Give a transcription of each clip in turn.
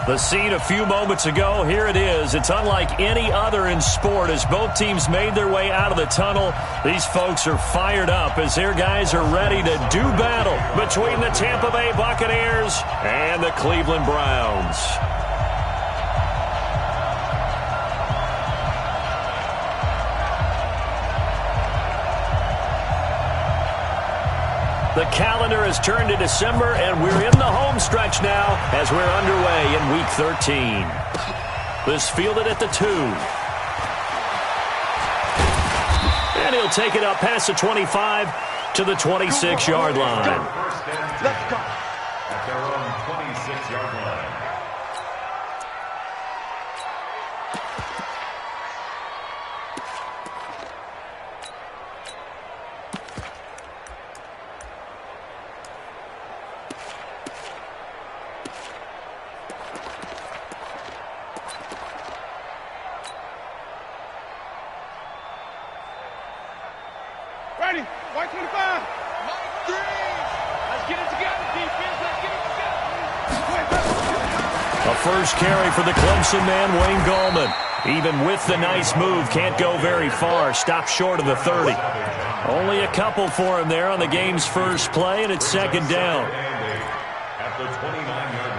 The scene a few moments ago, here it is. It's unlike any other in sport as both teams made their way out of the tunnel. These folks are fired up as their guys are ready to do battle between the Tampa Bay Buccaneers and the Cleveland Browns. The calendar has turned to December, and we're in the home stretch now as we're underway in Week 13. This fielded at the 2. And he'll take it up past the 25 to the 26-yard line. Let's go. At their own 26-yard line. Ready, white 25. Number 3. Let's get it together, defense. Let's get it together. A first carry for the Clemson man, Wayne Gallman. Even with the nice move, can't go very far. Stopped short of the 30. Only a couple for him there on the game's first play, and it's second down. At the 29-yard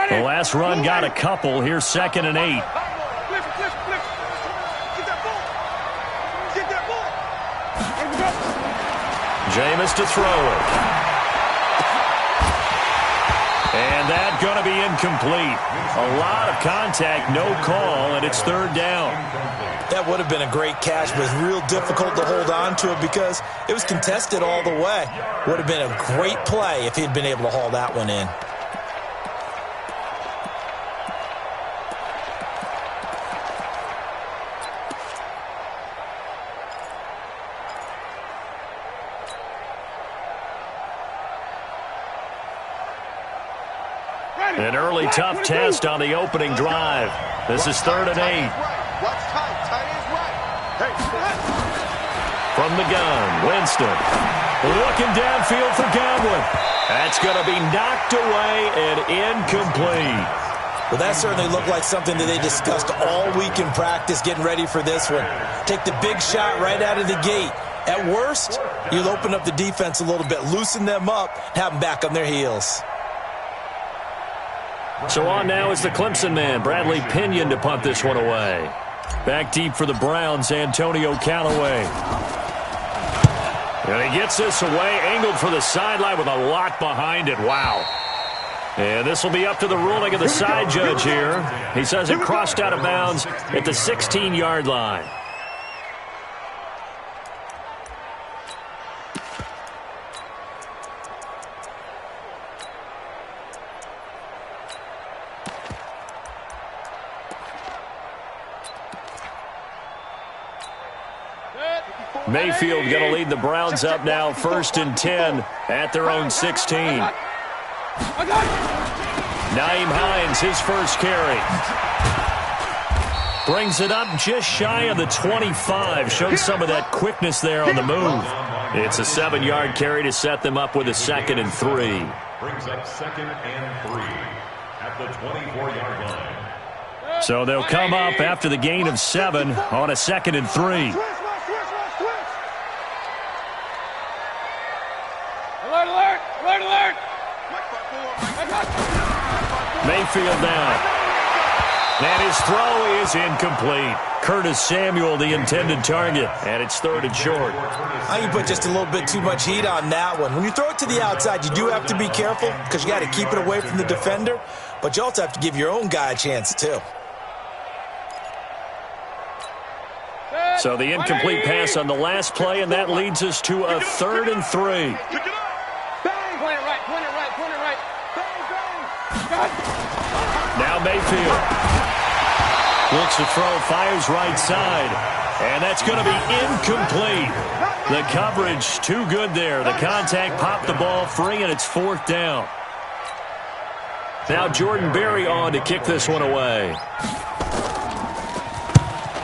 line. The last run got a couple. Here's 2nd and 8. Jameis to throw it. And that's going to be incomplete. A lot of contact, no call, and it's 3rd down. That would have been a great catch, but it's real difficult to hold on to it because it was contested all the way. Would have been a great play if he'd been able to haul that one in. An early tough test on the opening drive. This is 3rd and 8. Watch tight. Tight is right. From the gun, Winston. Looking downfield for Godwin. That's going to be knocked away and incomplete. Well, that certainly looked like something that they discussed all week in practice, getting ready for this one. Take the big shot right out of the gate. At worst, you'll open up the defense a little bit, loosen them up, have them back on their heels. So on now is the Clemson man, Bradley Pinion, to punt this one away. Back deep for the Browns, Antonio Callaway. And he gets this away, angled for the sideline with a lot behind it. Wow. And this will be up to the ruling of the side judge here. He says it crossed out of bounds at the 16-yard line. Mayfield going to lead the Browns up now, 1st and 10 at their own 16. Nyheim Hines, his first carry. Brings it up just shy of the 25. Shows some of that quickness there on the move. It's a 7-yard carry to set them up with a 2nd and 3. Brings up 2nd and 3 at the 24-yard line. So they'll come up after the gain of 7 on a 2nd and 3. Alert, alert, alert, alert. Mayfield down. And his throw is incomplete. Curtis Samuel, the intended target, and it's 3rd and short. I think you put just a little bit too much heat on that one. When you throw it to the outside, you do have to be careful because you got to keep it away from the defender, but you also have to give your own guy a chance too. So the incomplete pass on the last play, and that leads us to a 3rd and 3. Now Mayfield looks to throw, fires right side, and that's going to be incomplete. The coverage too good there. The contact popped the ball free, and it's 4th down. Now Jordan Berry on to kick this one away.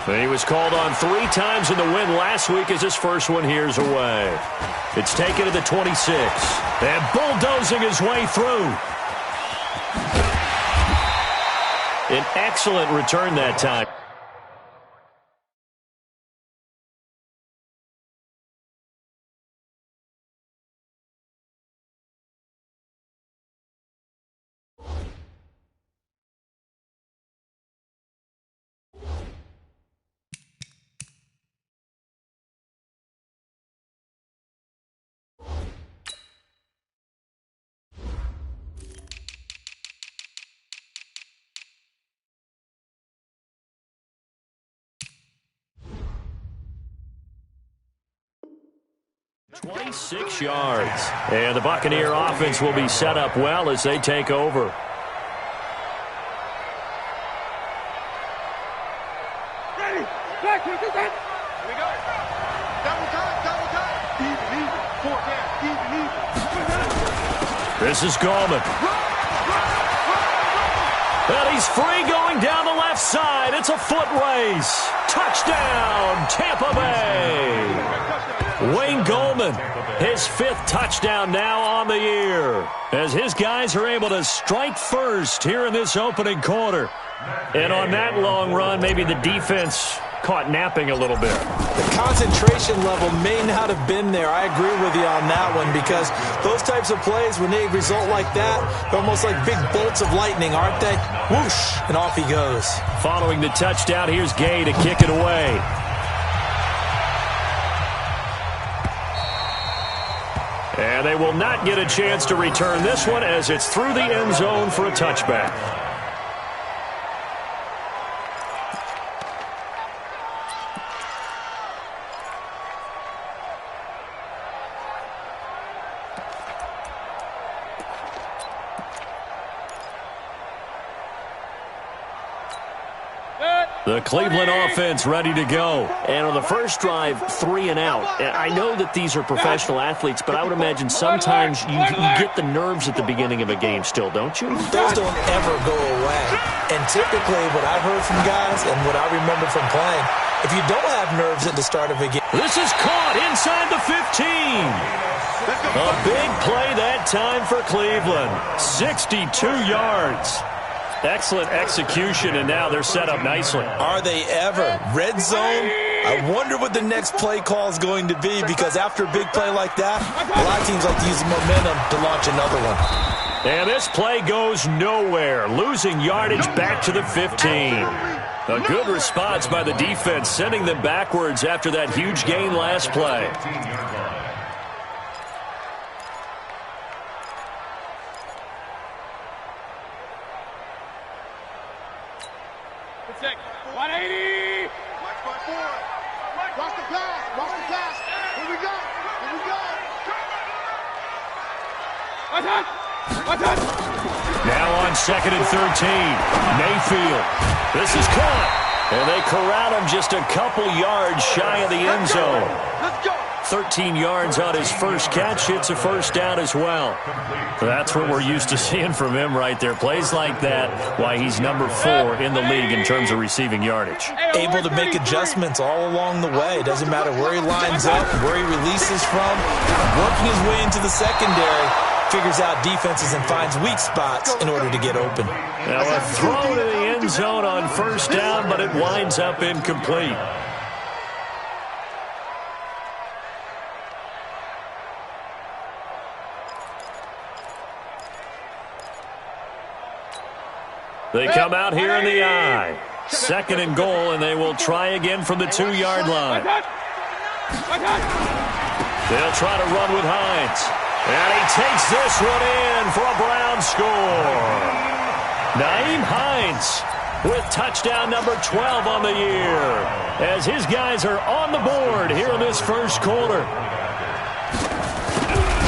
He was called on 3 times in the win last week as his first one here's away. It's taken to the 26. And bulldozing his way through. An excellent return that time. .26 yards. And the Buccaneer offense will be set up well as they take over. Ready. Back to the set. Here we go. Double time, double time. Even. Four down. Even. This is Gallman. And he's free going down the left side. It's a foot race. Touchdown, Tampa Bay. Wayne Gallman, his 5th touchdown now on the year, as his guys are able to strike first here in this opening quarter. And on that long run, maybe the defense caught napping a little bit. The concentration level may not have been there. I agree with you on that one, because those types of plays, when they result like that, they're almost like big bolts of lightning, aren't they? Whoosh, and off he goes. Following the touchdown, here's Gay to kick it away. And they will not get a chance to return this one as it's through the end zone for a touchback. The Cleveland offense ready to go. And on the first drive, 3 and out. And I know that these are professional athletes, but I would imagine sometimes you get the nerves at the beginning of a game still, don't you? Those don't ever go away. And typically what I've heard from guys and what I remember from playing, if you don't have nerves at the start of a game. This is caught inside the 15. A big play that time for Cleveland. 62 yards. Excellent execution, and now they're set up nicely. Are they ever? Red zone? I wonder what the next play call is going to be, because after a big play like that, a lot of teams like to use the momentum to launch another one. And this play goes nowhere, losing yardage back to the 15. A good response by the defense, sending them backwards after that huge gain last play. Now on 2nd and 13, Mayfield. This is caught. And they corral him just a couple yards shy of the end zone. 13 yards on his first catch. Hits a first down as well. That's what we're used to seeing from him right there. Plays like that, why he's number 4 in the league in terms of receiving yardage. Able to make adjustments all along the way. Doesn't matter where he lines up, where he releases from. Working his way into the secondary. Figures out defenses and finds weak spots in order to get open. Now a throw to the end zone on first down, but it winds up incomplete. They come out here in the I. 2nd and goal, and they will try again from the 2-yard line. They'll try to run with Hines. And he takes this one in for a Brown score. Nyheim Hines with touchdown number 12 on the year, as his guys are on the board here in this first quarter.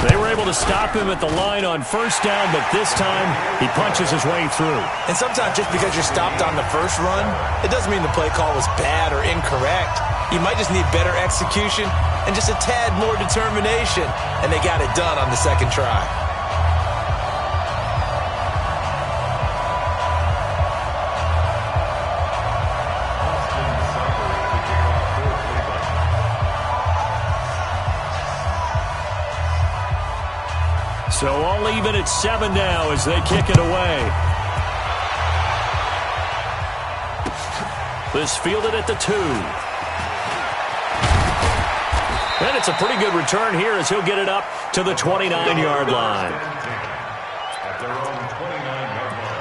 They were able to stop him at the line on first down, but this time he punches his way through. And sometimes just because you're stopped on the first run, it doesn't mean the play call was bad or incorrect. You might just need better execution and just a tad more determination, and they got it done on the second try. All even at 7 now as they kick it away. This fielded at the 2. And it's a pretty good return here as he'll get it up to the 29-yard line. At their own 29-yard line.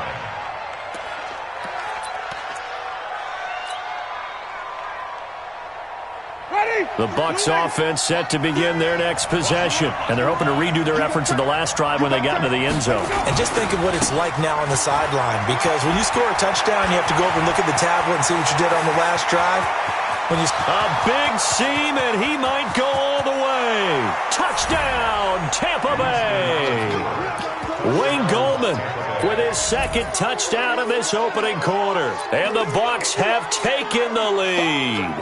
The Bucs offense set to begin their next possession. And they're hoping to redo their efforts in the last drive when they got into the end zone. And just think of what it's like now on the sideline, because when you score a touchdown, you have to go over and look at the tablet and see what you did on the last drive. A big seam, and he might go all the way. Touchdown, Tampa Bay. Wayne Goldman with his second touchdown in this opening quarter. And the Bucs have taken the lead.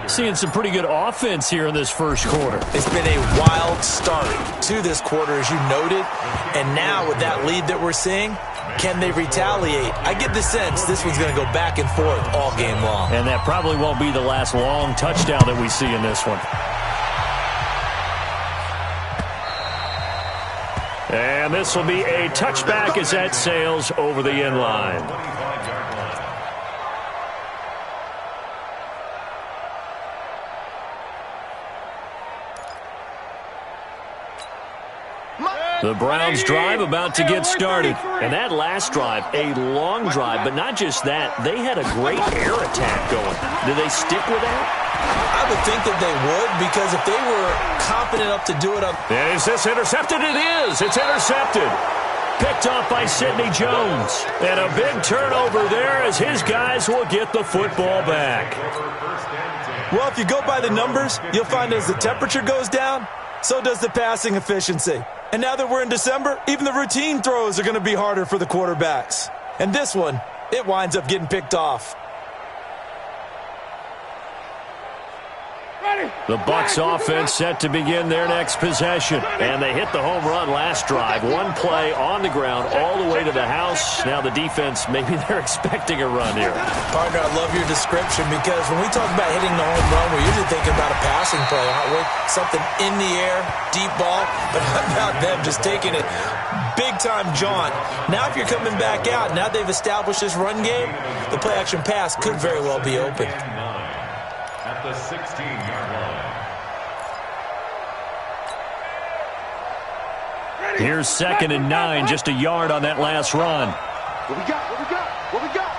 Seeing some pretty good offense here in this first quarter. It's been a wild start to this quarter, as you noted. And now with that lead that we're seeing, can they retaliate? I get the sense this one's going to go back and forth all game long. And that probably won't be the last long touchdown that we see in this one. And this will be a touchback as that sails over the end line. The Browns drive about to get started. And that last drive, a long drive, but not just that. They had a great air attack going. Do they stick with that? I would think that they would, because if they were confident enough to do it up. Is this intercepted? It is. It's intercepted. Picked off by Sidney Jones. And a big turnover there as his guys will get the football back. Well, if you go by the numbers, you'll find as the temperature goes down, so does the passing efficiency. And now that we're in December, even the routine throws are going to be harder for the quarterbacks. And this one, it winds up getting picked off. The Bucs offense set to begin their next possession. And they hit the home run last drive. One play on the ground all the way to the house. Now the defense, maybe they're expecting a run here. Partner, I love your description, because when we talk about hitting the home run, we're usually thinking about a passing play, aren't we? Something in the air, deep ball. But how about them just taking it big-time jaunt? Now if you're coming back out, now they've established this run game, the play-action pass could very well be open. At the 16-yard line. Here's 2nd and 9, just a yard on that last run. What we got? What we got? What we got?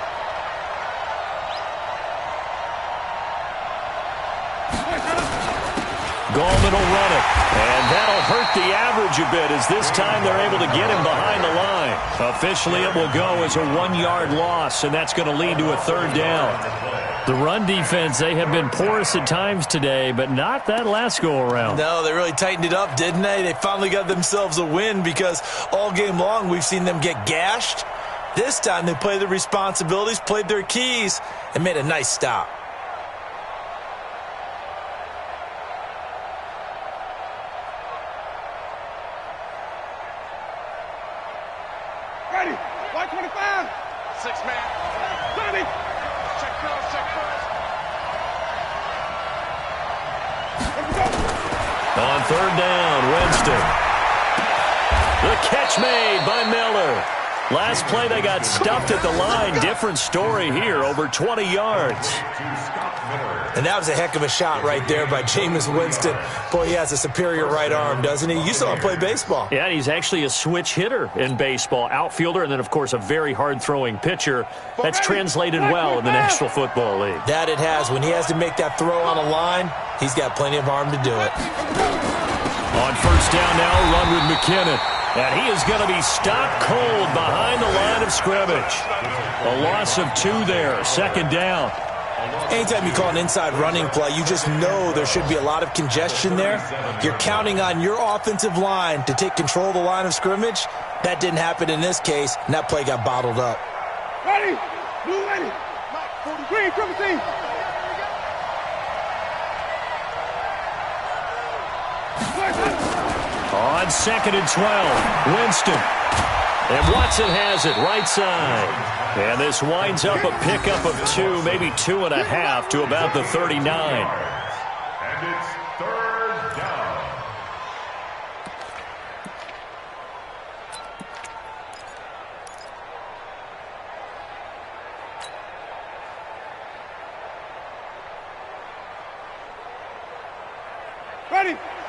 Goldman will run it, and that'll hurt the average a bit as this time they're able to get him behind the line. Officially, it will go as a 1-yard loss, and that's going to lead to a 3rd down. The run defense, they have been porous at times today, but not that last go-around. No, they really tightened it up, didn't they? They finally got themselves a win, because all game long we've seen them get gashed. This time they played their responsibilities, played their keys, and made a nice stop. Ready? 125. 6-man. 30. Check cross, check cross. On 3rd down, Winston. The catch made by Miller. Last play, they got stuffed at the line. Different story here, over 20 yards. And that was a heck of a shot right there by Jameis Winston. Boy, he has a superior right arm, doesn't he? You saw him play baseball. Yeah, he's actually a switch hitter in baseball. Outfielder, and then, of course, a very hard-throwing pitcher. That's translated well in the National Football League. That it has. When he has to make that throw on a line, he's got plenty of arm to do it. On 1st down now, run with McKinnon. And he is going to be stopped cold behind the line of scrimmage. A loss of 2 there, 2nd down. Anytime you call an inside running play, you just know there should be a lot of congestion there. You're counting on your offensive line to take control of the line of scrimmage. That didn't happen in this case, and that play got bottled up. Ready? Blue ready. Green, triple team. On 2nd and 12, Winston. And Watson has it right side. And this winds up a pickup of 2, maybe 2.5 to about the 39. And it's 3rd down.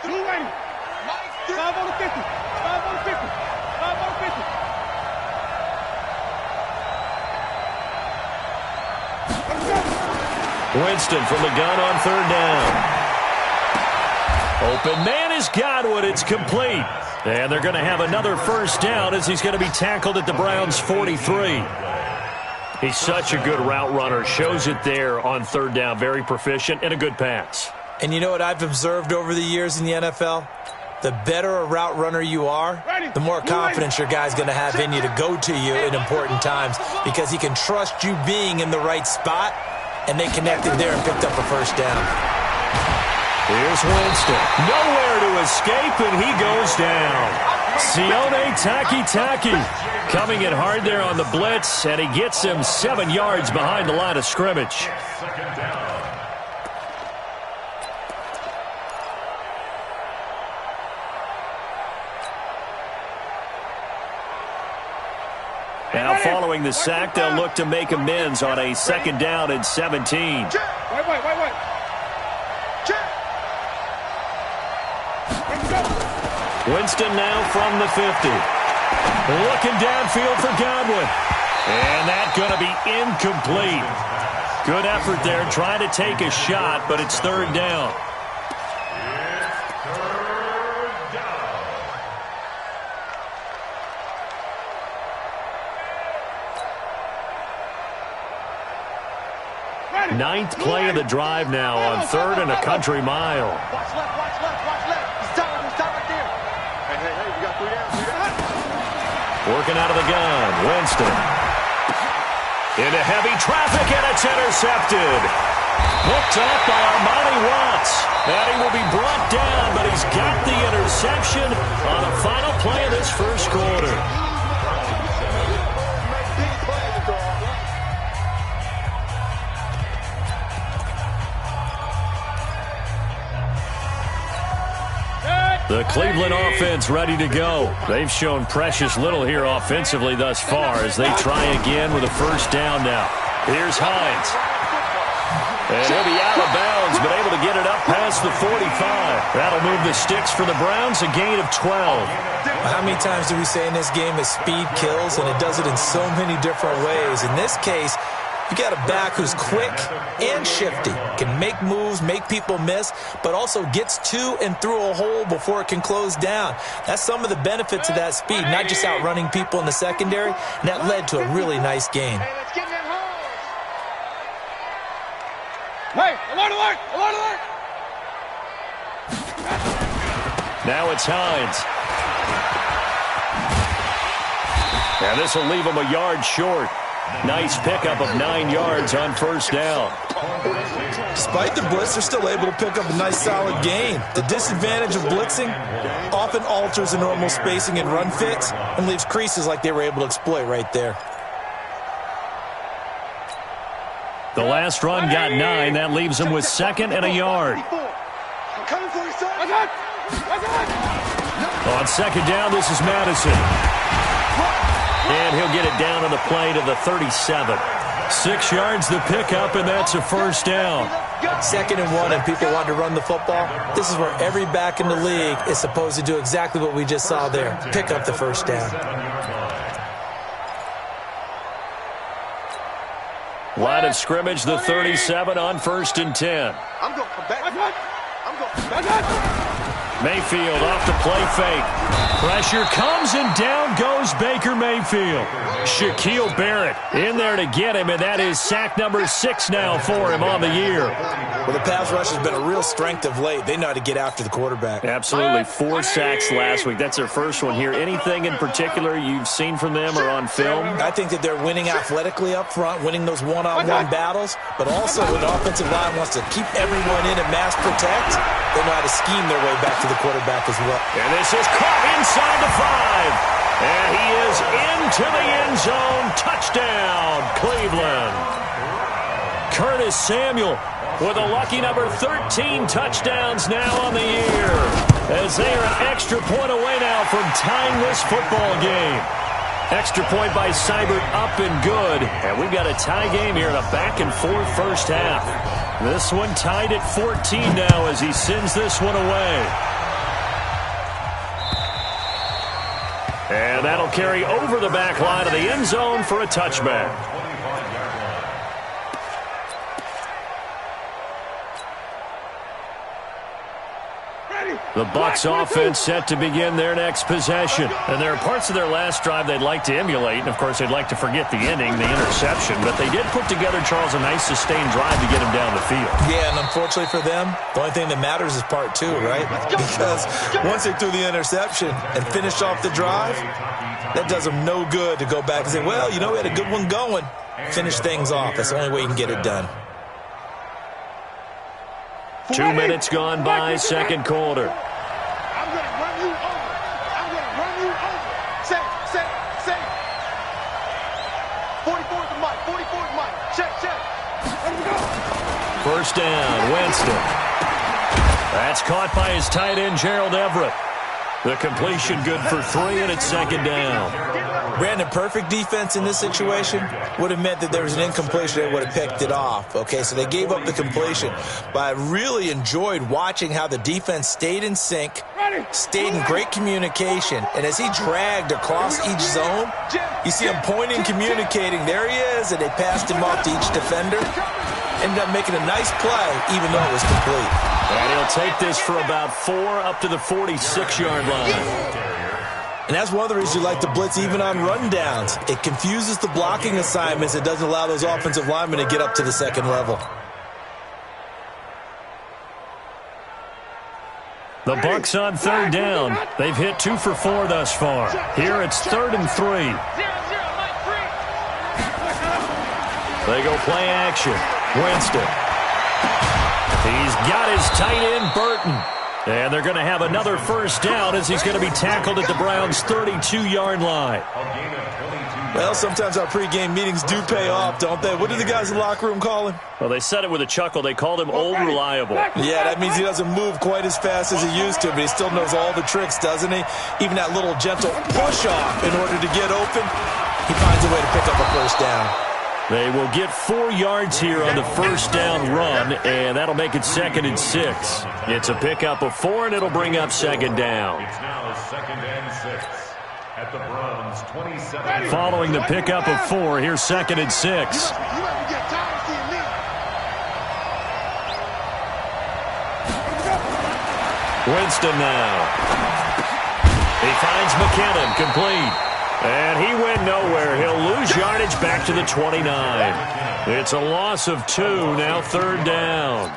280. 5 on the 50. 5 on the 50. 5 on the 50. Winston from the gun on third down. Open man is Godwin. It's complete. And they're going to have another first down as he's going to be tackled at the Browns' 43. He's such a good route runner. Shows it there on third down. Very proficient and a good pass. And you know what I've observed over the years in the NFL? The better a route runner you are, the more confidence your guy's going to have in you to go to you in important times because he can trust you being in the right spot, and they connected there and picked up a first down. Here's Winston. Nowhere to escape, and he goes down. Sione Taki coming in hard there on the blitz, and he gets him 7 yards behind the line of scrimmage. Now following the sack, they'll look to make amends on a second down and 17. Wait. Winston now from the 50. Looking downfield for Godwin. And that's going to be incomplete. Good effort there, trying to take a shot, but it's third down. Ninth play of the drive now on third and a country mile. Watch left. He's down right there. Hey, we got 3 down. Working out of the gun, Winston. Into heavy traffic, and it's intercepted. Hooked up by Armani Watts. And he will be brought down, but he's got the interception on the final play of this first quarter. The Cleveland offense ready to go. They've shown precious little here offensively thus far as they try again with a first down now. Here's Hines. And he'll be out of bounds, but able to get it up past the 45. That'll move the sticks for the Browns, a gain of 12. How many times do we say in this game that speed kills, and it does it in so many different ways? In this case, you got a back who's quick and shifty, can make moves, make people miss, but also gets to and through a hole before it can close down. That's some of the benefits of that speed, not just outrunning people in the secondary, and that led to a really nice game. Hey, let's get in that hole. Hey, alert! Now it's Hines. And this will leave him a yard short. Nice pickup of 9 yards on first down. Despite the blitz, they're still able to pick up a nice solid gain. The disadvantage of blitzing often alters the normal spacing and run fits and leaves creases like they were able to exploit right there. The last run got 9. That leaves him with second and a yard. I'm coming for you, son. On second down, this is Madison. And he'll get it down on the play to the 37. 6 yards the pickup, and that's a first down. 2nd and 1, and people want to run the football. This is where every back in the league is supposed to do exactly what we just saw there. Pick up the first down. Line of scrimmage, the 37 on 1st and 10. I'm going to come back. Mayfield off the play fake. Pressure comes, and down goes Baker Mayfield. Shaquille Barrett in there to get him, and that is sack number 6 now for him on the year. Well, the pass rush has been a real strength of late. They know how to get after the quarterback. Absolutely. 4 sacks last week. That's their first one here. Anything in particular you've seen from them or on film? I think that they're winning athletically up front, winning those one-on-one battles, but also the offensive line wants to keep everyone in and mass protect. They know how to scheme their way back to the quarterback as well. And this is caught inside the 5. And he is into the end zone. Touchdown, Cleveland. Curtis Samuel with a lucky number 13 touchdowns now on the year, as they are an extra point away now from tying this football game. Extra point by Seibert up and good. And we've got a tie game here in a back-and-forth first half. This one tied at 14 now as he sends this one away. And that'll carry over the back line of the end zone for a touchback. The Bucs offense set to begin their next possession. And there are parts of their last drive they'd like to emulate. And, of course, they'd like to forget the ending, the interception. But they did put together, Charles, a nice sustained drive to get him down the field. Yeah, and unfortunately for them, the only thing that matters is part two, right? Because once they threw the interception and finished off the drive, that does them no good to go back and say, well, you know, we had a good one going. Finish things off. That's the only way you can get it done. 2 minutes gone by, second quarter. I'm going to run you over. I'm going to run you over. Set. 44 to Mike. 44 to Mike. Check. Let me go. First down, Winston. That's caught by his tight end, Gerald Everett. The completion good for 3, and it's second down. Brandon, perfect defense in this situation would have meant that there was an incompletion. They would have picked it off. Okay, so they gave up the completion. But I really enjoyed watching how the defense stayed in sync, stayed in great communication. And as he dragged across each zone, you see him pointing, communicating. There he is, and they passed him off to each defender. Ended up making a nice play, even though it was complete. And he'll take this for about 4 up to the 46-yard line. And that's one of the reasons you like to blitz even on rundowns. It confuses the blocking assignments. It doesn't allow those offensive linemen to get up to the second level. The Bucs on third down. They've hit 2 for 4 thus far. Here it's 3rd and 3. They go play action. Winston. He's got his tight end, Burton. And they're going to have another first down as he's going to be tackled at the Browns' 32-yard line. Well, sometimes our pregame meetings do pay off, don't they? What do the guys in the locker room call him? Well, they said it with a chuckle. They called him Old Reliable. Yeah, that means he doesn't move quite as fast as he used to, but he still knows all the tricks, doesn't he? Even that little gentle push-off in order to get open, he finds a way to pick up a first down. They will get 4 yards here on the first down run, and that'll make it 2nd and 6. It's a pickup of 4, and it'll bring up second down. It's now 2nd and 6 at the Browns' 27. Following the pickup of 4, here's 2nd and 6. You ever get tired of seeing me? Winston now. He finds McKinnon, complete. And he went nowhere. He'll lose yardage back to the 29. It's a loss of 2, now 3rd down.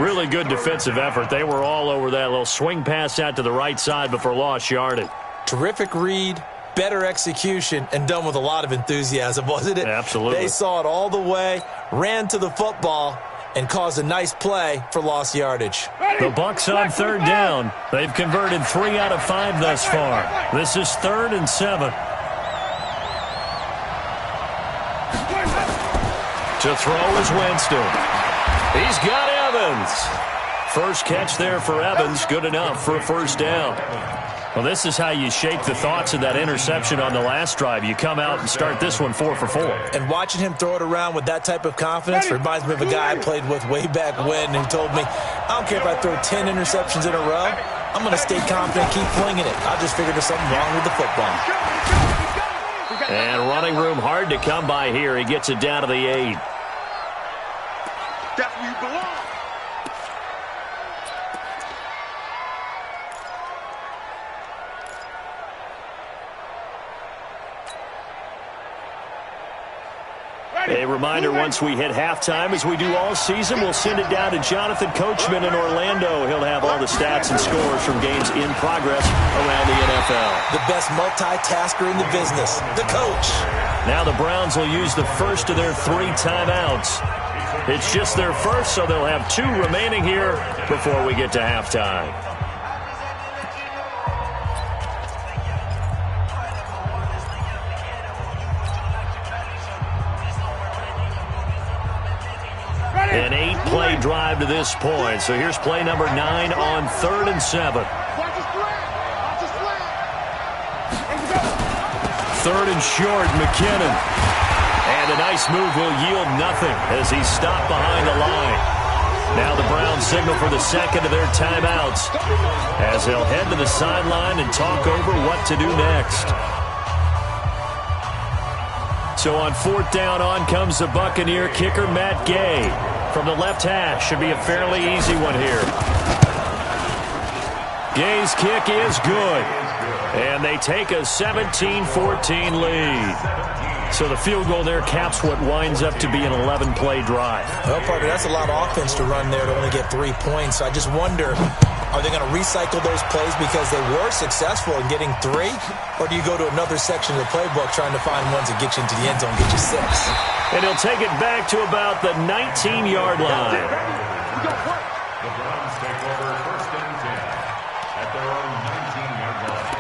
Really good defensive effort. They were all over that little swing pass out to the right side before lost yardage. Terrific read, better execution, and done with a lot of enthusiasm, wasn't it? Absolutely. They saw it all the way, ran to the football, and caused a nice play for lost yardage. The Bucs on 3rd down. They've converted 3 out of 5 thus far. This is 3rd and 7. To throw is Winston. He's got Evans. First catch there for Evans. Good enough for a first down. Well, this is how you shake the thoughts of that interception on the last drive. You come out and start this one 4 for 4. And watching him throw it around with that type of confidence reminds me of a guy I played with way back when who told me, I don't care if I throw 10 interceptions in a row. I'm going to stay confident, keep flinging it. I just figured there's something wrong with the football. And running room hard to come by here. He gets it down to the 8. That's where you belong. A reminder, once we hit halftime, as we do all season, we'll send it down to Jonathan Coachman in Orlando. He'll have all the stats and scores from games in progress around the NFL. The best multitasker in the business, the coach. Now the Browns will use the first of their 3 timeouts. It's just their first, so they'll have 2 remaining here before we get to halftime. An 8-play drive to this point. So here's play number 9 on 3rd and 7. Watch his flag. Watch his flag. 3rd and short, McKinnon. And a nice move will yield nothing as he's stopped behind the line. Now the Browns signal for the second of their timeouts as they'll head to the sideline and talk over what to do next. So on 4th down, on comes the Buccaneer kicker, Matt Gay. From the left hash, should be a fairly easy one here. Gay's kick is good. And they take a 17-14 lead. So the field goal there caps what winds up to be an 11-play drive. Well, Parker, that's a lot of offense to run there to only get 3 points. So I just wonder, are they going to recycle those plays because they were successful in getting 3? Or do you go to another section of the playbook trying to find ones that get you into the end zone, get you 6? And he'll take it back to about the 19-yard line. The Browns take over 1st and 10 at their own 19-yard line.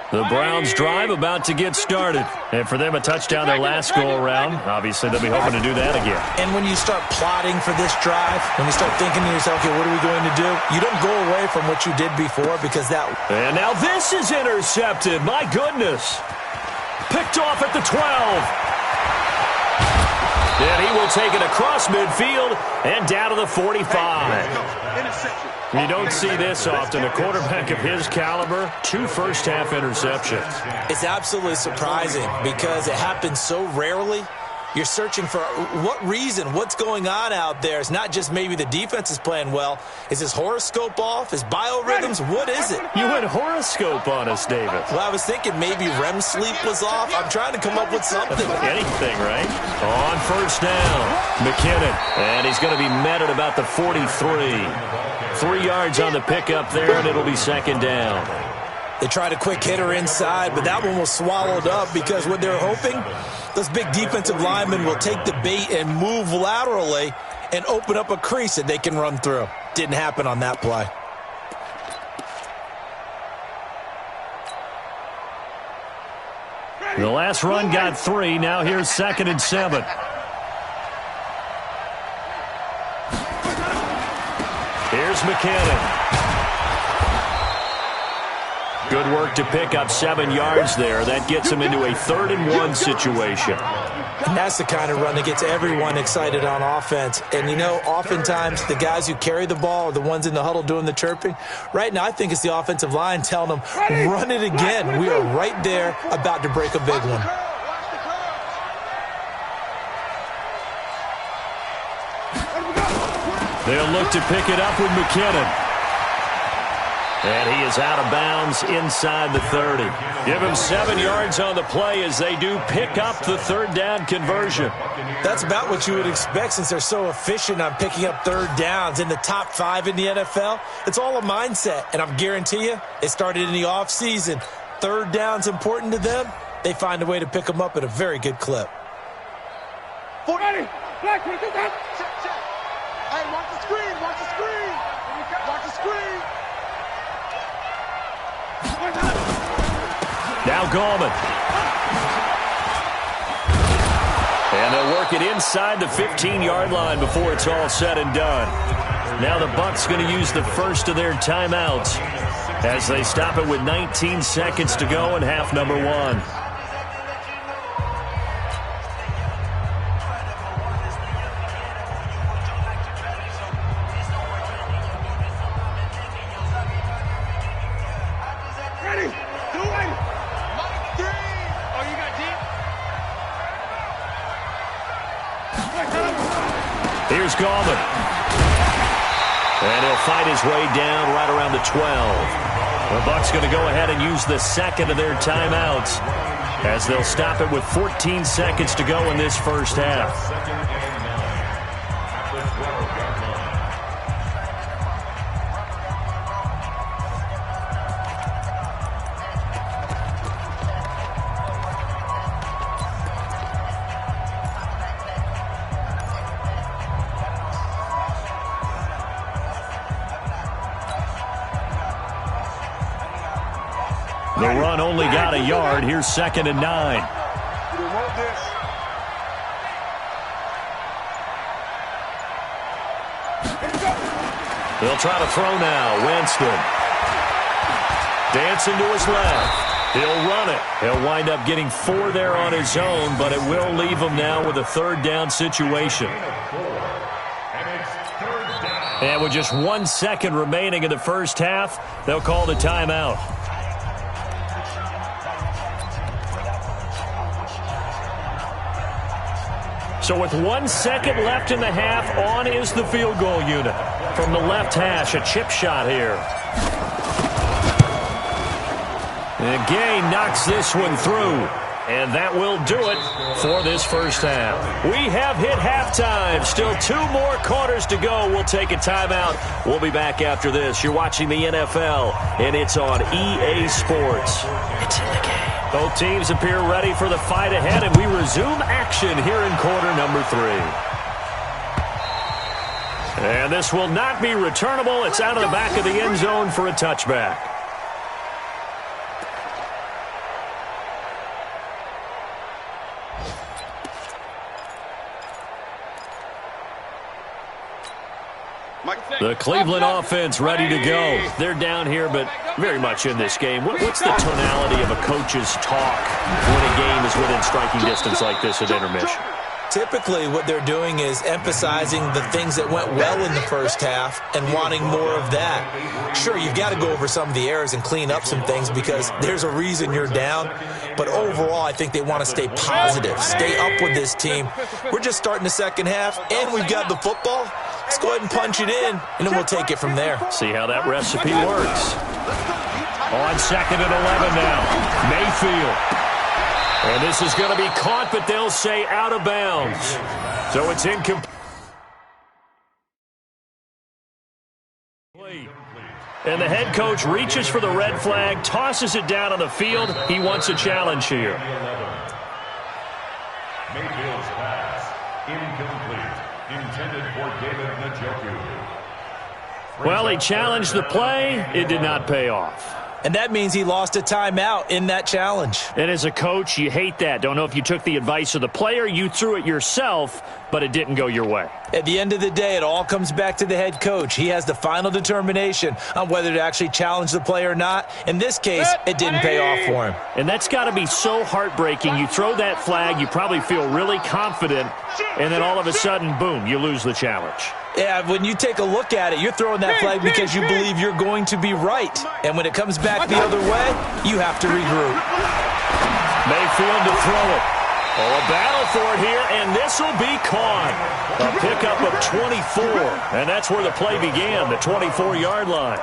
The Browns drive about to get started. And for them, a touchdown their last go-around. Obviously, they'll be hoping to do that again. And when you start plotting for this drive, when you start thinking to yourself, okay, what are we going to do? You don't go away from what you did before because that... And now this is intercepted. My goodness. Picked off at the 12. And he will take it across midfield and down to the 45. You don't see this often. A quarterback of his caliber, 2 first-half interceptions. It's absolutely surprising because it happens so rarely. You're searching for what reason, what's going on out there. It's not just maybe the defense is playing well. Is his horoscope off? His biorhythms? What is it? You went horoscope on us, David. Well, I was thinking maybe REM sleep was off. I'm trying to come up with something. Anything, right? On 1st down, McKinnon. And he's going to be met at about the 43. 3 yards on the pickup there, and it'll be 2nd down. They tried a quick hitter inside, but that one was swallowed up because what they're hoping, those big defensive linemen will take the bait and move laterally and open up a crease that they can run through. Didn't happen on that play. The last run got 3. Now here's 2nd and 7. Here's McKinnon. Good work to pick up 7 yards there. That gets him into a 3rd and 1 situation. And that's the kind of run that gets everyone excited on offense. And, you know, oftentimes the guys who carry the ball are the ones in the huddle doing the chirping. Right now, I think it's the offensive line telling them, run it again. We are right there about to break a big one. They'll look to pick it up with McKinnon. And he is out of bounds inside the 30. Give him 7 yards on the play as they do pick up the 3rd down conversion. That's about what you would expect since they're so efficient on picking up 3rd downs in the top 5 in the NFL. It's all a mindset, and I'm guarantee you it started in the offseason. 3rd down's important to them. They find a way to pick them up at a very good clip. 40. Black, get that. Check. Hey, watch the screen. Watch the screen. Watch the screen. Now Gallman. And they'll work it inside the 15-yard line before it's all said and done. Now the Bucs going to use the first of their timeouts as they stop it with 19 seconds to go in half number 1. Here's Gallman. And he'll fight his way down right around the 12. The Bucs going to go ahead and use the second of their timeouts as they'll stop it with 14 seconds to go in this first half. The run only got a yard. Here's 2nd and 9. They'll try to throw now. Winston. Dancing to his left. He'll run it. He'll wind up getting 4 there on his own, but it will leave him now with a 3rd down situation. And it's 3rd down. And with just 1 second remaining in the first half, they'll call the timeout. So with 1 second left in the half, on is the field goal unit. From the left hash, a chip shot here. And Gay knocks this one through. And that will do it for this first half. We have hit halftime. Still 2 more quarters to go. We'll take a timeout. We'll be back after this. You're watching the NFL, and it's on EA Sports. It's in the game. Both teams appear ready for the fight ahead, and we resume action here in quarter number 3. And this will not be returnable. It's out of the back of the end zone for a touchback. The Cleveland offense ready to go. They're down here, but very much in this game. What's the tonality of a coach's talk when a game is within striking distance like this at intermission? Typically, what they're doing is emphasizing the things that went well in the first half and wanting more of that. Sure, you've got to go over some of the errors and clean up some things because there's a reason you're down. But overall, I think they want to stay positive, stay up with this team. We're just starting the second half, and we've got the football. Let's go ahead and punch it in, and then we'll take it from there. See how that recipe works. On second and 11 now. Mayfield. And this is going to be caught, but they'll say out of bounds. So it's incomplete. And the head coach reaches for the red flag, tosses it down on the field. He wants a challenge here. Mayfield's pass, incomplete. Intended for David Njoku. Well, he challenged the play. It did not pay off. And that means he lost a timeout in that challenge. And as a coach, you hate that. Don't know if you took the advice of the player, you threw it yourself, but it didn't go your way. At the end of the day, it all comes back to the head coach. He has the final determination on whether to actually challenge the play or not. In this case, it didn't pay off for him. And that's got to be so heartbreaking. You throw that flag, you probably feel really confident, and then all of a sudden, boom, you lose the challenge. Yeah, when you take a look at it, you're throwing that flag because you believe you're going to be right. And when it comes back the other way, you have to regroup. Mayfield to throw it. Oh, a battle for it here, and this will be caught. A pickup of 24, and that's where the play began, the 24-yard line.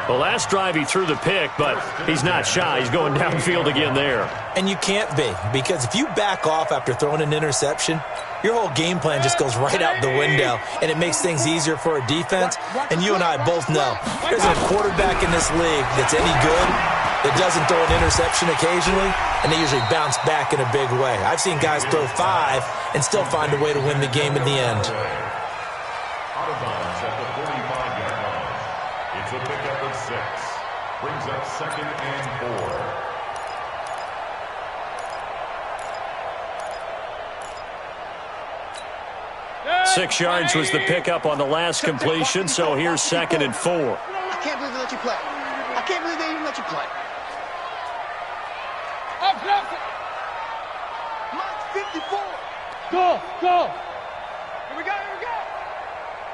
The last drive he threw the pick, but he's not shy. He's going downfield again there. And you can't be, because if you back off after throwing an interception, your whole game plan just goes right out the window, and it makes things easier for a defense. And you and I both know there's a quarterback in this league that's any good that doesn't throw an interception occasionally, and they usually bounce back in a big way. I've seen guys throw 5 and still find a way to win the game in the end. Out of bounds at the 45-yard line. It's a pickup of 6. Brings up second and 4. 6 yards was the pickup on the last completion, so here's second and 4. I can't believe they let you play. I can't believe they even let you play. Mike's 54. Go. Here we go.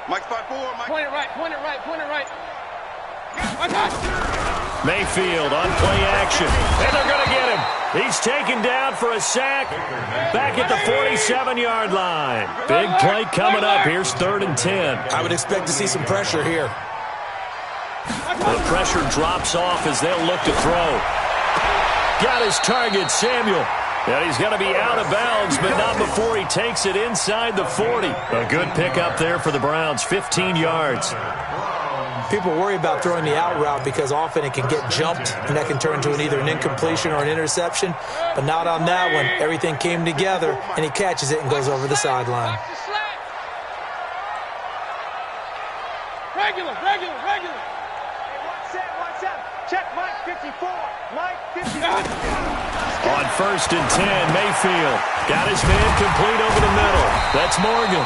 Mike's 5-4. Mike. Point it right. Mayfield on play action, and they're going to get him. He's taken down for a sack back at the 47-yard line. Big play coming up. Here's 3rd and 10. I would expect to see some pressure here. The pressure drops off as they'll look to throw. Got his target, Samuel. And he's going to be out of bounds, but not before he takes it inside the 40. A good pickup there for the Browns, 15 yards. People worry about throwing the out route because often it can get jumped, and that can turn into either an incompletion or an interception. But not on that one. Everything came together, and he catches it and goes over the sideline. Regular. Watch out. Check Mike 54. Mike 54. On 1st and 10, Mayfield got his man complete over the middle. That's Morgan.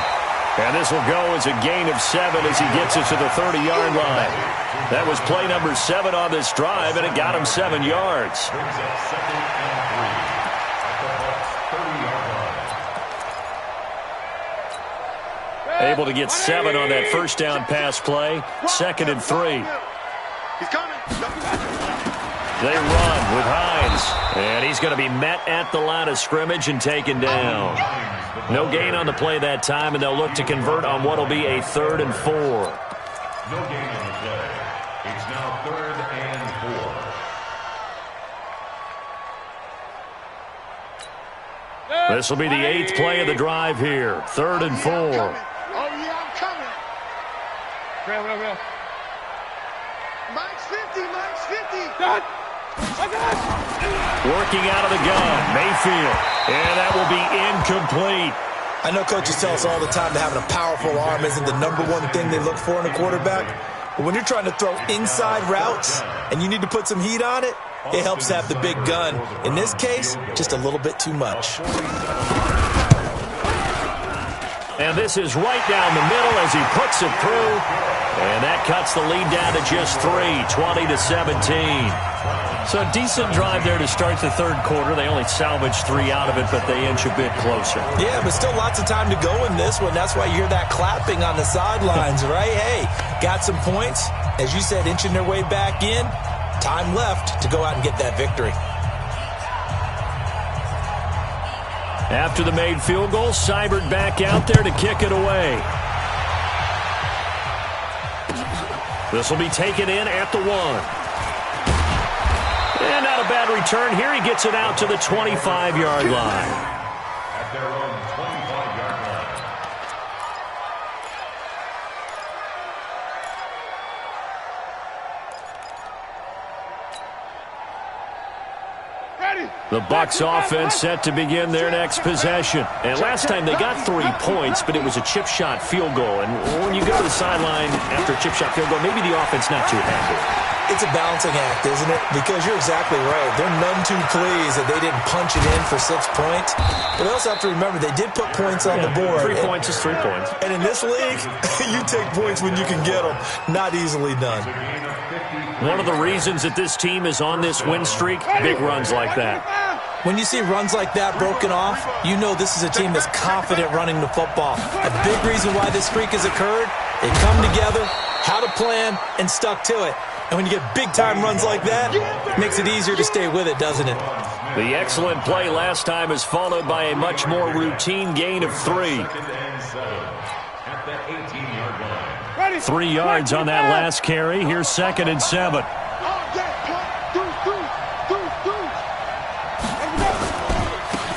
And this will go as a gain of 7 as he gets it to the 30-yard line. That was play number 7 on this drive, and it got him 7 yards. Brings up second and 3 at the Bucs' 30-yard line. Able to get 7 on that first down pass play. 2nd and 3. He's coming. They run with Hines. And he's going to be met at the line of scrimmage and taken down. No gain on the play that time, and they'll look to convert on what will be a 3rd and 4. No gain on the play. It's now 3rd and 4. This will be the 8th play of the drive here. 3rd and 4. Oh, yeah, I'm coming. Real. Mike's 50, Mike's 50. Done. Working out of the gun, Mayfield. And that will be incomplete. I know coaches tell us all the time that having a powerful arm isn't the #1 thing they look for in a quarterback. But when you're trying to throw inside routes and you need to put some heat on it, it helps to have the big gun. In this case, just a little bit too much. And this is right down the middle as he puts it through. And that cuts the lead down to just 3, 20-17. So a decent drive there to start the 3rd quarter. They only salvaged 3 out of it, but they inch a bit closer. Yeah, but still lots of time to go in this one. That's why you hear that clapping on the sidelines, right? Hey, got some points. As you said, inching their way back in. Time left to go out and get that victory. After the made field goal, Seibert back out there to kick it away. This will be taken in at the 1. And not a bad return here. He gets it out to the 25-yard line. At their own 25-yard line. Ready. The Bucs offense set to begin their next possession. And last time they got 3 points, but it was a chip shot field goal. And when you go to the sideline after a chip shot field goal, maybe the offense not too happy. It's a balancing act, isn't it? Because you're exactly right. They're none too pleased that they didn't punch it in for 6 points. But they also have to remember they did put points on the board. 3 points is 3 points. And in this league, you take points when you can get them. Not easily done. One of the reasons that this team is on this win streak, big runs like that. When you see runs like that broken off, you know this is a team that's confident running the football. A big reason why this streak has occurred, they come together, had a plan, and stuck to it. And when you get big-time runs like that, it makes it easier to stay with it, doesn't it? The excellent play last time is followed by a much more routine gain of 3. 3 yards on that last carry. Here's 2nd and 7.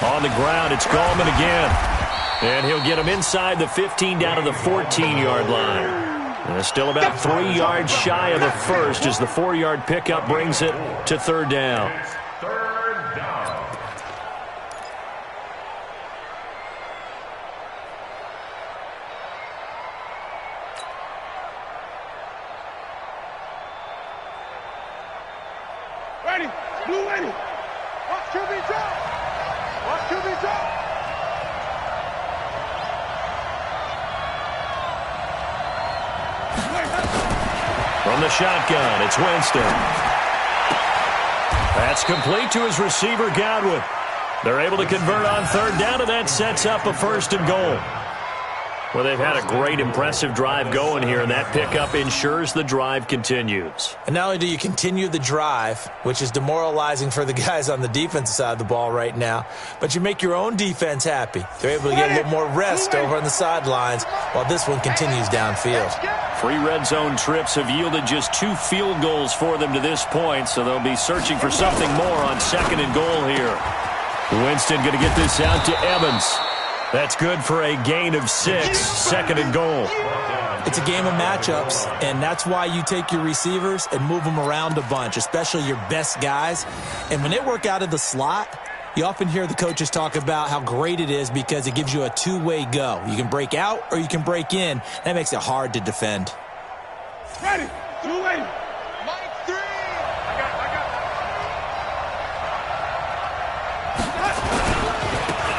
On the ground, it's Gallman again. And he'll get him inside the 15 down to the 14-yard line. And still about 3 yards shy of the first as the 4-yard pickup brings it to 3rd down. Third down. Ready. Blue ready. Watch QB drop. Watch QB drop. From the shotgun, it's Winston. That's complete to his receiver, Godwin. They're able to convert on 3rd down, and that sets up a 1st and goal. Well, they've had a great, impressive drive going here, and that pickup ensures the drive continues. And not only do you continue the drive, which is demoralizing for the guys on the defensive side of the ball right now, but you make your own defense happy. They're able to get a little more rest over on the sidelines while this one continues downfield. 3 red zone trips have yielded just 2 field goals for them to this point, so they'll be searching for something more on 2nd and goal here. Winston going to get this out to Evans. That's good for a gain of 6, 2nd and goal. It's a game of matchups, and that's why you take your receivers and move them around a bunch, especially your best guys. And when they work out of the slot, you often hear the coaches talk about how great it is because it gives you a two-way go. You can break out or you can break in. That makes it hard to defend. Ready. 2-8. Mike 3.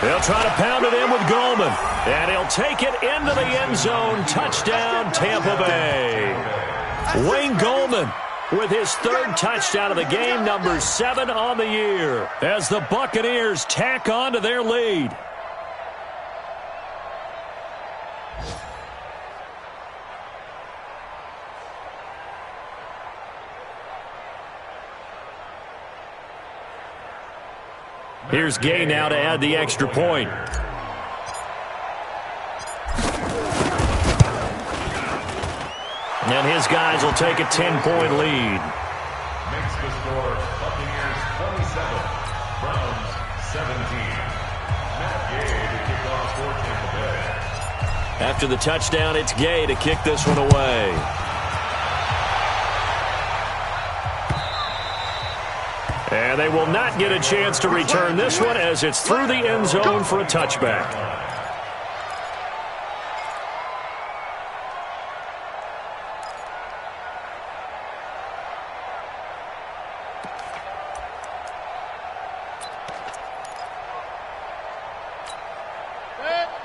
They'll try to pound it in with Gallman. And he'll take it into the end zone. Touchdown, Tampa Bay. Wayne Gallman with his 3rd touchdown of the game, number 7 on the year, as the Buccaneers tack on to their lead. Here's Gay now to add the extra point. And his guys will take a 10-point lead. Makes the score Buccaneers 27, Browns 17. Matt Gay to kick off for Tampa Bay. After the touchdown, it's Gay to kick this one away. And they will not get a chance to return this one as it's through the end zone for a touchback.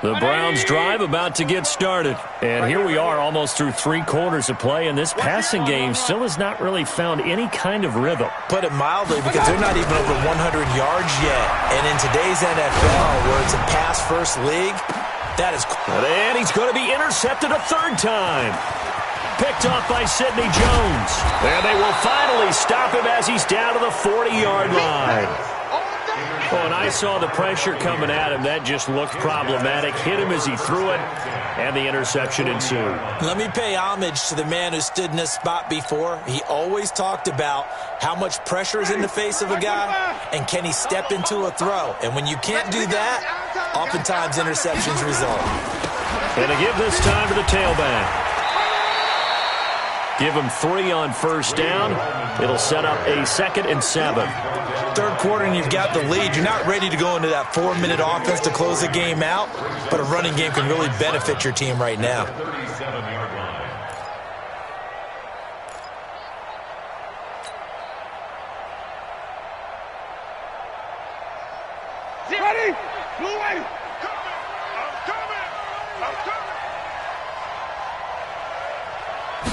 The Browns drive about to get started. And here we are almost through 3 quarters of play, and this passing game still has not really found any kind of rhythm. Put it mildly, because they're not even over 100 yards yet. And in today's NFL, where it's a pass-first league, that is... And he's going to be intercepted a 3rd time. Picked off by Sidney Jones. And they will finally stop him as he's down to the 40-yard line. Oh, and I saw the pressure coming at him. That just looked problematic. Hit him as he threw it, and the interception ensued. Let me pay homage to the man who stood in this spot before. He always talked about how much pressure is in the face of a guy, and can he step into a throw. And when you can't do that, oftentimes interceptions result. And to give this time to the tailback. Give him 3 on 1st down. It'll set up a 2nd and 7. 3rd quarter and you've got the lead. You're not ready to go into that 4-minute offense to close the game out, but a running game can really benefit your team right now. 37-yard line. Ready? Blue way. I'm coming.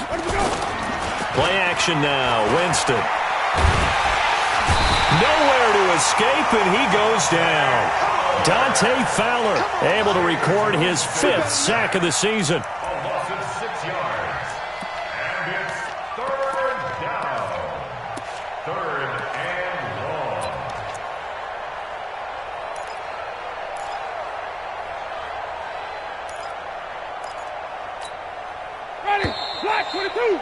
Where do we go? Play action now. Winston. Nowhere to escape, and he goes down. Dante Fowler able to record his 5th sack of the season. A loss of 6 yards. And it's 3rd down. 3rd and long. Ready? Black 22.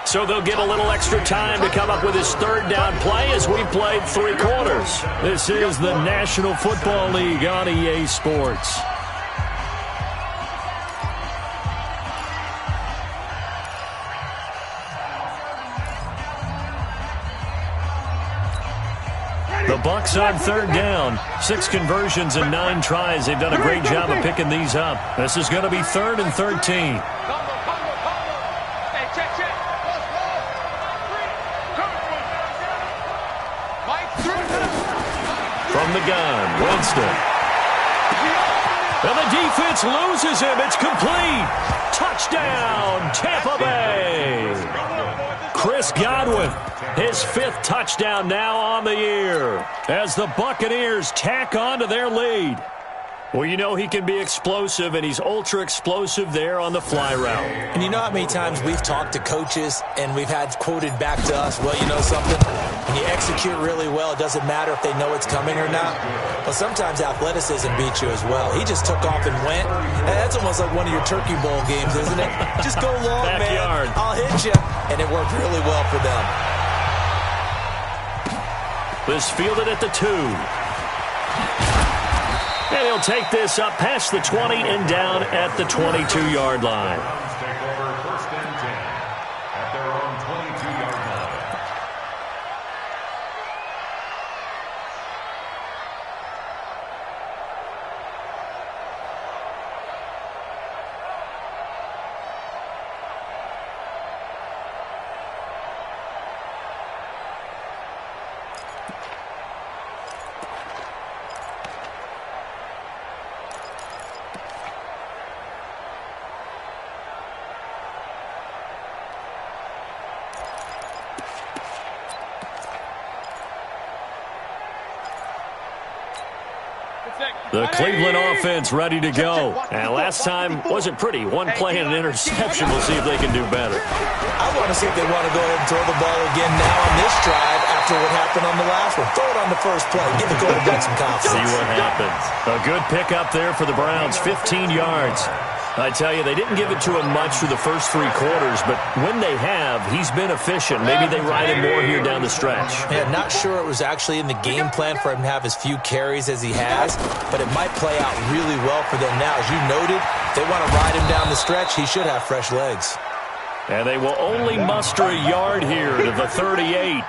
So they'll get a little extra time to come up with his 3rd down play as we played 3 quarters. This is the National Football League on EA Sports. The Bucs on 3rd down. 6 conversions and 9 tries. They've done a great job of picking these up. This is going to be 3rd and 13. From the gun, Winston. And the defense loses him. It's complete. Touchdown, Tampa Bay. Chris Godwin, his 5th touchdown now on the year as the Buccaneers tack on to their lead. Well, you know he can be explosive, and he's ultra-explosive there on the fly route. And you know how many times we've talked to coaches and we've had quoted back to us, well, you know something? When you execute really well, it doesn't matter if they know it's coming or not. But sometimes athleticism beats you as well. He just took off and went. And that's almost like one of your Turkey Bowl games, isn't it? Just go long, Backyard. man. I'll hit you. And it worked really well for them. This fielded at the 2. And he'll take this up past the 20 and down at the 22-yard line. Browns take over 1st and 10 at their own 22-yard line. The Cleveland offense ready to go. And last time wasn't pretty. One play and an interception. We'll see if they can do better. I want to see if they want to go ahead and throw the ball again now on this drive after what happened on the last one. Throw it on the first play. Give the quarterback some confidence. See what happens. A good pickup there for the Browns. 15 yards. I tell you, they didn't give it to him much through the first 3 quarters, but when they have, he's been efficient. Maybe they ride him more here down the stretch. Yeah, not sure it was actually in the game plan for him to have as few carries as he has, but it might play out really well for them now. As you noted, they want to ride him down the stretch. He should have fresh legs. And they will only muster a yard here to the 38.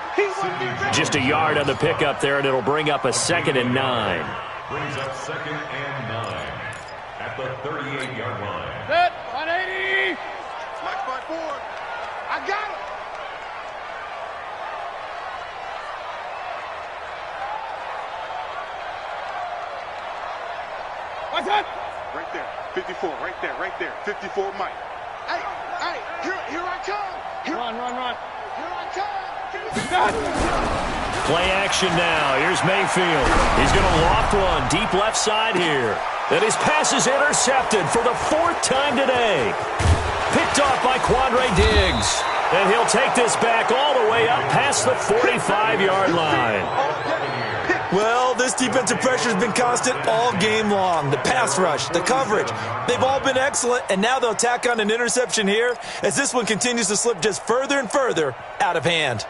Just a yard on the pickup there, and it'll bring up a 2nd and 9. Brings up 2nd and 9 at the 38-yard line. Set, 180. Flex by 4. I got it. What's that? Right there. 54. Right there. 54, Mike. Hey, here I come. Run. Here I come. Play action now. Here's Mayfield. He's going to loft one deep left side here. And his pass is intercepted for the 4th time today. Picked off by Quandre Diggs. And he'll take this back all the way up past the 45-yard line. Well, this defensive pressure has been constant all game long. The pass rush, the coverage, they've all been excellent, and now they'll tack on an interception here as this one continues to slip just further and further out of hand.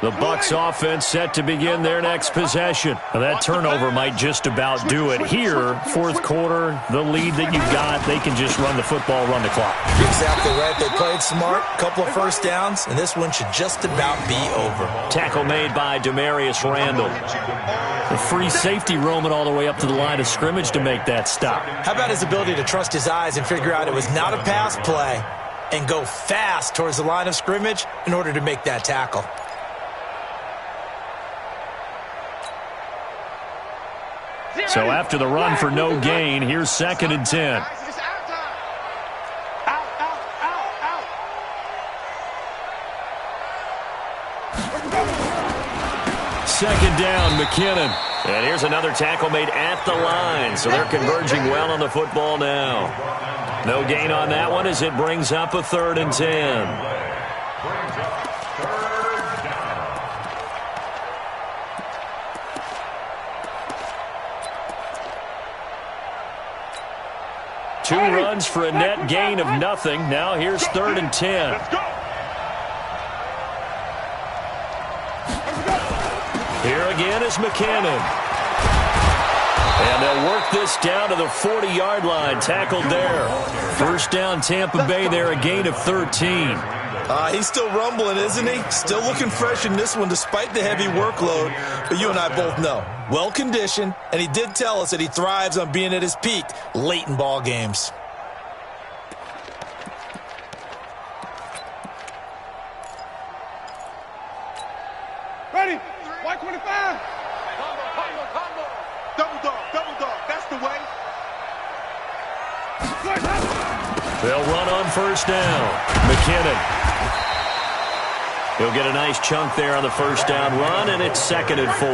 The Bucs offense set to begin their next possession. Now, that turnover might just about do it. Here, 4th quarter, the lead that you've got, they can just run the football, run the clock. Exactly right. They played smart, couple of first downs, and this one should just about be over. Tackle made by Demarius Randall. The free safety roaming all the way up to the line of scrimmage to make that stop. How about his ability to trust his eyes and figure out it was not a pass play and go fast towards the line of scrimmage in order to make that tackle? So after the run for no gain, here's 2nd and 10. Second down, McKinnon. And here's another tackle made at the line. So they're converging well on the football now. No gain on that one as it brings up a 3rd and 10. 2 runs for a net gain of nothing. Now here's 3rd and 10. Here again is McKinnon. And they'll work this down to the 40-yard line. Tackled there. First down, Tampa Bay there, a gain of 13. He's still rumbling, isn't he? Still looking fresh in this one despite the heavy workload. But you and I both know, well-conditioned, and he did tell us that he thrives on being at his peak late in ball games. Ready? 125. Combo. Double dog. That's the way. They'll run on first down. McKinnon. He'll get a nice chunk there on the first down run, and it's 2nd and 4.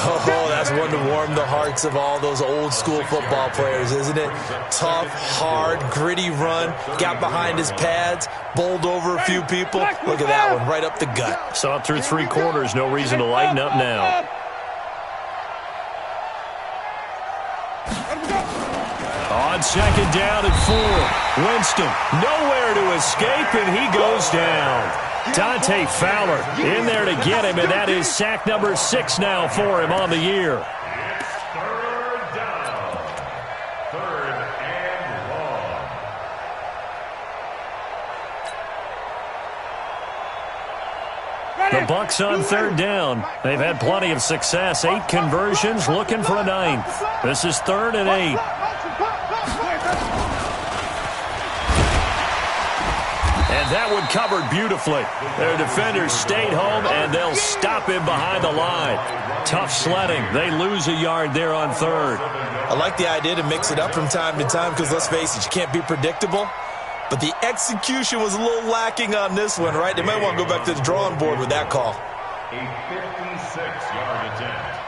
Oh, that's one to warm the hearts of all those old-school football players, isn't it? Tough, hard, gritty run, got behind his pads, bowled over a few people. Look at that one, right up the gut. Saw it through 3 quarters, no reason to lighten up now. On 2nd down and 4. Winston, nowhere to escape, and he goes down. Dante Fowler in there to get him, and that is sack number 6 now for him on the year. 3rd down. 3rd and long. The Bucs on 3rd down. They've had plenty of success. 8 conversions, looking for a 9th. This is 3rd and 8. And that one covered beautifully. Their defenders stayed home, and they'll stop him behind the line. Tough sledding. They lose a yard there on 3rd. I like the idea to mix it up from time to time because, let's face it, you can't be predictable. But the execution was a little lacking on this one, right? They might want to go back to the drawing board with that call. A 56-yard attempt.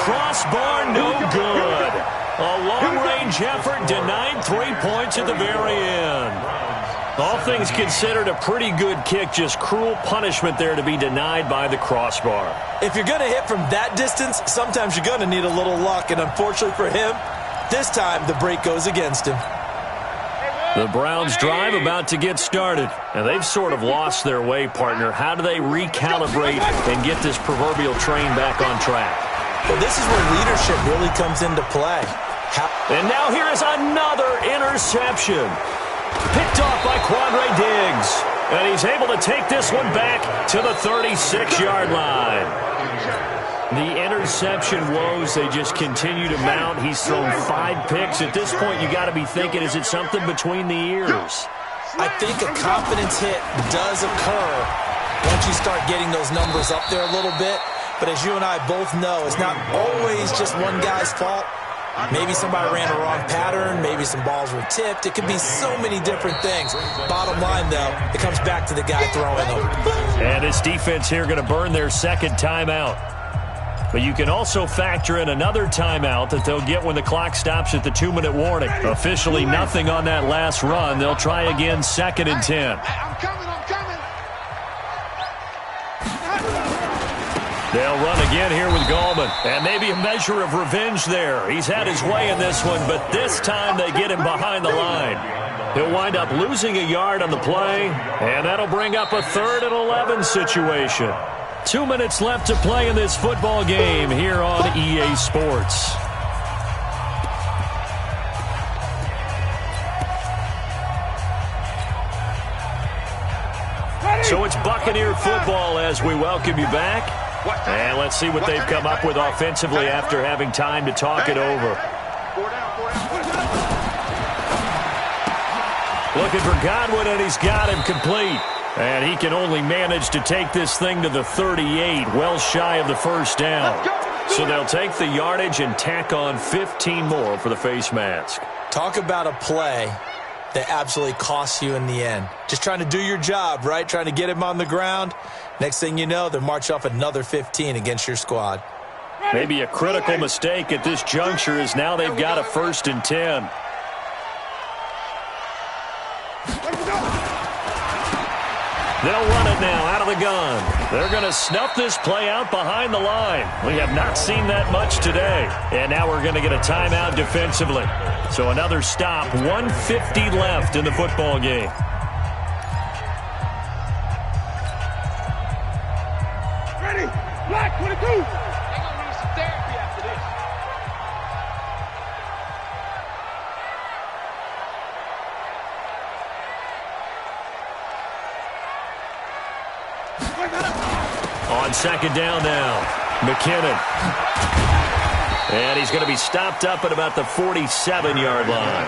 crossbar, no good. A long-range effort denied 3 points at the very end. All things considered, a pretty good kick, just cruel punishment there to be denied by the crossbar. If you're going to hit from that distance, sometimes you're going to need a little luck, and unfortunately for him, this time the break goes against him. The Browns drive about to get started, and they've sort of lost their way, partner. How do they recalibrate and get this proverbial train back on track? Well, this is where leadership really comes into play. And now here is another interception. Picked off by Quandre Diggs. And he's able to take this one back to the 36-yard line. The interception woes, they just continue to mount. He's thrown 5 picks. At this point, you got to be thinking, is it something between the ears? I think a confidence hit does occur once you start getting those numbers up there a little bit. But as you and I both know, it's not always just one guy's fault. Maybe somebody ran a wrong pattern. Maybe some balls were tipped. It could be so many different things. Bottom line, though, it comes back to the guy throwing them. And his defense here going to burn their second timeout. But you can also factor in another timeout that they'll get when the clock stops at the 2-minute warning. Officially nothing on that last run. They'll try again, 2nd and 10. I'm coming. They'll run again here with Gallman. And maybe a measure of revenge there. He's had his way in this one, but this time they get him behind the line. He'll wind up losing a yard on the play, and that'll bring up a 3rd and 11 situation. 2 minutes left to play in this football game here on EA Sports. So it's Buccaneer football as we welcome you back. And let's see what they've come up with offensively after having time to talk it over. Looking for Godwin, and he's got him complete. And he can only manage to take this thing to the 38, well shy of the first down. So they'll take the yardage and tack on 15 more for the face mask. Talk about a play that absolutely costs you in the end. Just trying to do your job, right? Trying to get him on the ground. Next thing you know, they'll march off another 15 against your squad. Maybe a critical mistake at this juncture is now they've got a 1st and 10. They'll run it now out of the gun. They're going to snuff this play out behind the line. We have not seen that much today. And now we're going to get a timeout defensively. So another stop, 1:50 left in the football game. Ready? Black 22. They're going to need some therapy after this. On 2nd down now, McKinnon. And he's going to be stopped up at about the 47-yard line.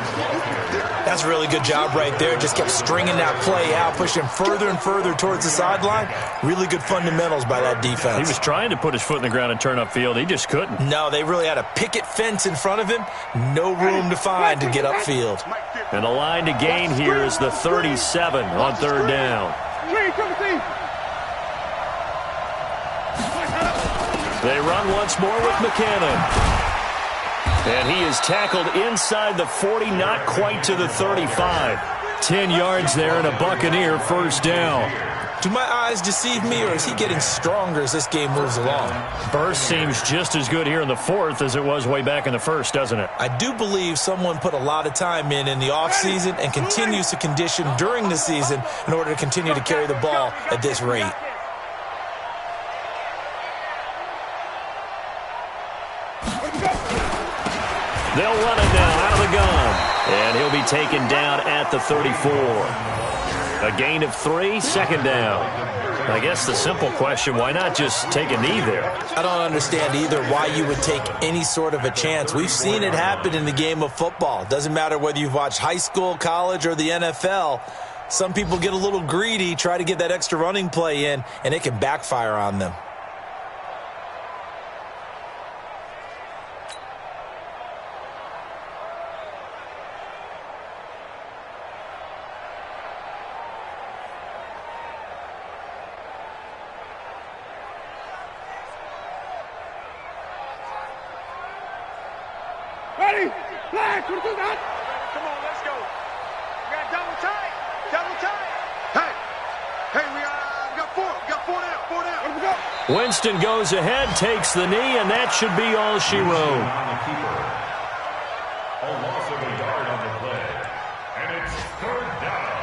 That's a really good job right there. Just kept stringing that play out, pushing further and further towards the sideline. Really good fundamentals by that defense. He was trying to put his foot in the ground and turn upfield. He just couldn't. No, they really had a picket fence in front of him. No room to find to get upfield. And the line to gain here is the 37 on 3rd down. They run once more with McKinnon. And he is tackled inside the 40, not quite to the 35. 10 yards there and a Buccaneer 1st down. Do my eyes deceive me, or is he getting stronger as this game moves along? Burst seems just as good here in the 4th as it was way back in the 1st, doesn't it? I do believe someone put a lot of time in the offseason and continues to condition during the season in order to continue to carry the ball at this rate. They'll run it now out of the gun. And he'll be taken down at the 34. A gain of 3, 2nd down. I guess the simple question, why not just take a knee there? I don't understand either why you would take any sort of a chance. We've seen it happen in the game of football. Doesn't matter whether you've watched high school, college, or the NFL. Some people get a little greedy, try to get that extra running play in, and it can backfire on them. Come on, let's go. We got double tight. Double tight. Hey, we got four. We got four down. Four down. Let me go. Winston goes ahead, takes the knee, and that should be all she wrote. A loss of a yard on the play. And it's third down.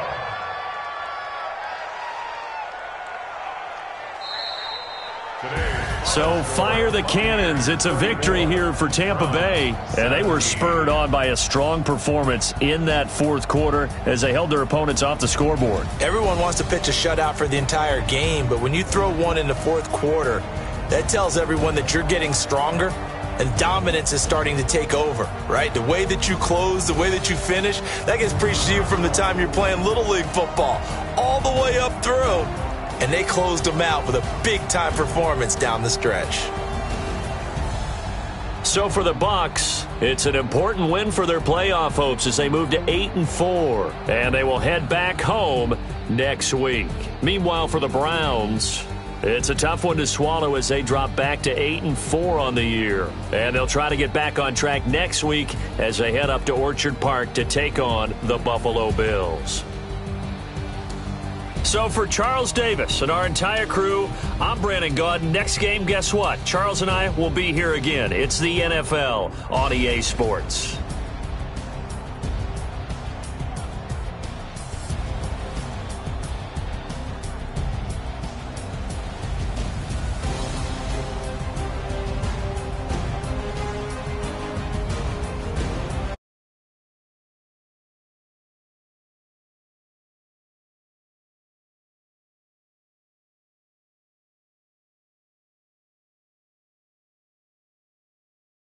So fire the cannons. It's a victory here for Tampa Bay. And they were spurred on by a strong performance in that fourth quarter as they held their opponents off the scoreboard. Everyone wants to pitch a shutout for the entire game, but when you throw one in the fourth quarter, that tells everyone that you're getting stronger and dominance is starting to take over, right? The way that you close, the way that you finish, that gets preached to you from the time you're playing Little League football all the way up through. And they closed them out with a big-time performance down the stretch. So for the Bucs, it's an important win for their playoff hopes as they move to 8-4, and they will head back home next week. Meanwhile, for the Browns, it's a tough one to swallow as they drop back to 8-4 on the year, and they'll try to get back on track next week as they head up to Orchard Park to take on the Buffalo Bills. So for Charles Davis and our entire crew, I'm Brandon Gaud. Next game, guess what? Charles and I will be here again. It's the NFL on EA Sports.